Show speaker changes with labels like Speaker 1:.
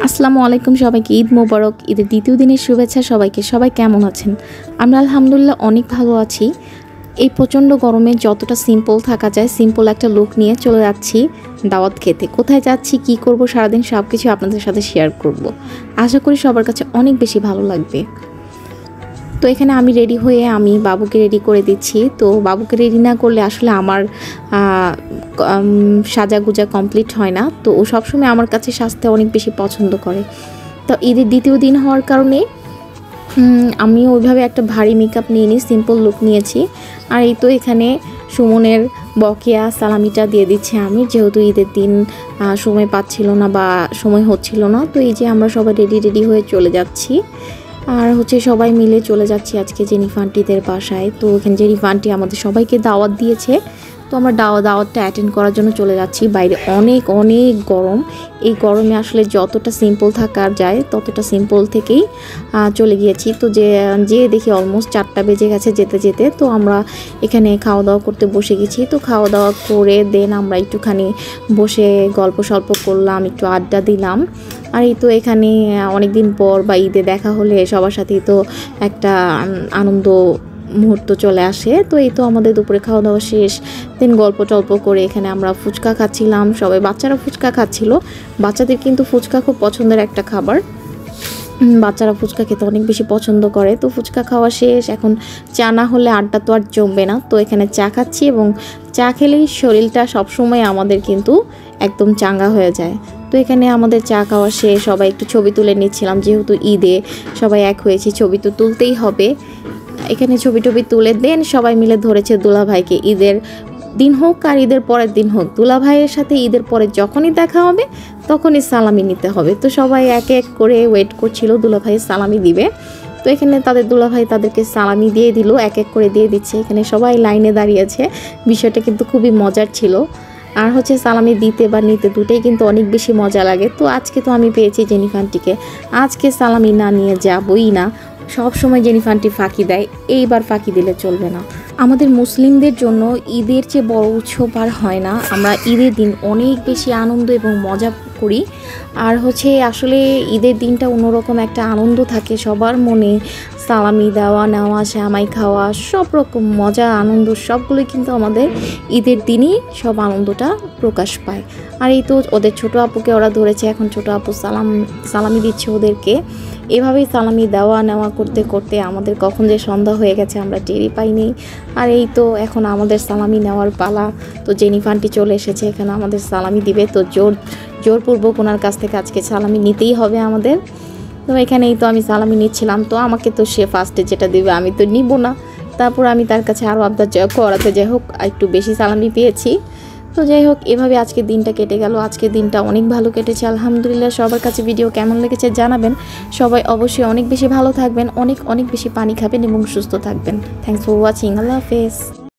Speaker 1: আসসালামু আলাইকুম সবাইকে ঈদ মোবারক। ঈদের দ্বিতীয় দিনের শুভেচ্ছা সবাইকে। সবাই কেমন আছেন? আমরা আলহামদুলিল্লাহ অনেক ভালো আছি। এই প্রচণ্ড গরমে যতটা সিম্পল থাকা যায় সিম্পল একটা লুক নিয়ে চলে যাচ্ছি দাওয়াত খেতে। কোথায় যাচ্ছি, কি করব, সারাদিন সব কিছু আপনাদের সাথে শেয়ার করব। আশা করি সবার কাছে অনেক বেশি ভালো লাগবে। তো এখানে আমি রেডি হয়ে আমি বাবুকে রেডি করে দিচ্ছি। তো বাবুকে রেডি না করলে আসলে আমার সাজাগুজা কমপ্লিট হয় না। তো ও সবসময় আমার কাছে সাজতে অনেক বেশি পছন্দ করে। তো ঈদের দ্বিতীয় দিন হওয়ার কারণে আমি ওইভাবে একটা ভারী মেকআপ নিয়ে নিই, সিম্পল লুক নিয়েছি। আর এই তো এখানে সুমনের বকেয়া সালামিটা দিয়ে দিচ্ছি আমি, যেহেতু ঈদের দিন সময় পাচ্ছিল না বা সময় হচ্ছিল না। তো এই যে আমরা সবাই রেডি হয়ে চলে যাচ্ছি। আর সবাই মিলে চলে যাচ্ছি আজকে জেনিফার আন্টিদের বাসায়। তো ওখানে জেনিফার আন্টি আমাদের সবাইকে দাওয়াত দিয়েছে। তো আমরা দাওয়াতটা অ্যাটেন্ড করার জন্য চলে যাচ্ছি। বাইরে অনেক গরম। এই গরমে আসলে যতটা সিম্পল থাকা যায় ততটা সিম্পল থেকেই চলে গিয়েছি। তো যে দেখি অলমোস্ট 4টা বেজে গেছে যেতে যেতে। তো আমরা এখানে খাওয়া দাওয়া করতে বসে গেছি। তো খাওয়া দাওয়া করে দেন আমরা একটুখানি বসে গল্প সল্প করলাম, একটু আড্ডা দিলাম। আর এই তো এখানে অনেক দিন পর বা ঈদে দেখা হলে সবার সাথেই তো একটা আনন্দ মুহূর্ত চলে আসে। তো এই তো আমাদের দুপুরে খাওয়া দাওয়া শেষ, দেন গল্প টল্প করে এখানে আমরা ফুচকা খাচ্ছিলাম। সবাই বাচ্চারা ফুচকা খাচ্ছিল। বাচ্চাদের কিন্তু ফুচকা খুব পছন্দের একটা খাবার। বাচ্চারা ফুচকা খেতে অনেক বেশি পছন্দ করে। তো ফুচকা খাওয়া শেষ, এখন চা না হলে আড্ডা তো আর জমবে না। তো এখানে চা খাচ্ছি, এবং চা খেলেই শরীরটা সবসময় আমাদের কিন্তু একদম চাঙ্গা হয়ে যায়। তো এখানে আমাদের চা খাওয়া শেষ, সবাই একটু ছবি তুলে নিচ্ছিলাম, যেহেতু ঈদে সবাই এক হয়েছি, ছবি তো তুলতেই হবে। এখানে ছবি তুলে দেন সবাই মিলে ধরেছে দুলাভাইকে। ঈদের দিন হোক আর ঈদের পরের দিন হোক, দুলাভাইয়ের সাথে ঈদের পরে যখনই দেখা হবে তখনই সালামি নিতে হবে। তো সবাই এক এক করে ওয়েট করছিল দুলাভাইয়ের সালামি দিবে। তো এখানে তাদের দুলাভাই তাদেরকে সালামি দিয়ে দিল, এক এক করে দিয়ে দিচ্ছে। এখানে সবাই লাইনে দাঁড়িয়েছে। বিষয়টা কিন্তু খুবই মজার ছিল। আর সালামি দিতে বা নিতে দুটোই কিন্তু অনেক বেশি মজা লাগে। তো আজকে তো আমি পেয়েছি জেনিফার আন্টিকে, আজকে সালামি না নিয়ে যাবই না। সব সময় জেনিফার আন্টি ফাঁকি দেয়, এইবার ফাঁকি দিলে চলবে না। আমাদের মুসলিমদের জন্য ঈদের চেয়ে বড় উৎসব আর হয় না। আমরা ঈদের দিন অনেক বেশি আনন্দ এবং মজা করি। আর আসলে ঈদের দিনটা অন্যরকম একটা আনন্দ থাকে সবার মনে। সালামি দেওয়া নেওয়া, সেমাই খাওয়া, সব রকম মজা আনন্দ সবগুলোই কিন্তু আমাদের ঈদের দিনই সব আনন্দটা প্রকাশ পায়। আর এই তো ওদের ছোটো আপুকে ওরা ধরেছে, এখন ছোটো আপু সালামি দিচ্ছে ওদেরকে। এভাবেই সালামি দেওয়া নেওয়া করতে করতে আমাদের কখন যে সন্ধ্যা হয়ে গেছে আমরা টেরই পাইনি। আর এই তো এখন আমাদের সালামি নেওয়ার পালা। তো জেনিফার আন্টি চলে এসেছে, এখানে আমাদের সালামি দিবে। তো জোরপূর্বক ওনার কাছ থেকে আজকে সালামি নিতেই হবে আমাদের। তো এখানেই তো আমি সালামি নিচ্ছিলাম। তো আমাকে তো সে ফার্স্টে যেটা দেবে আমি তো নিব না। তারপর আমি তার কাছে আরও আবদার করাতে যাই হোক একটু বেশি সালামি পেয়েছি। তো যাই হোক এভাবে আজকের দিনটা কেটে গেল। আজকের দিনটা অনেক ভালো কেটেছে আলহামদুলিল্লাহ। সবার কাছে ভিডিও কেমন লেগেছে জানাবেন। সবাই অবশ্যই অনেক বেশি ভালো থাকবেন, অনেক বেশি পানি খাবেন এবং সুস্থ থাকবেন। Thanks for watching. আল্লাহ হাফেজ।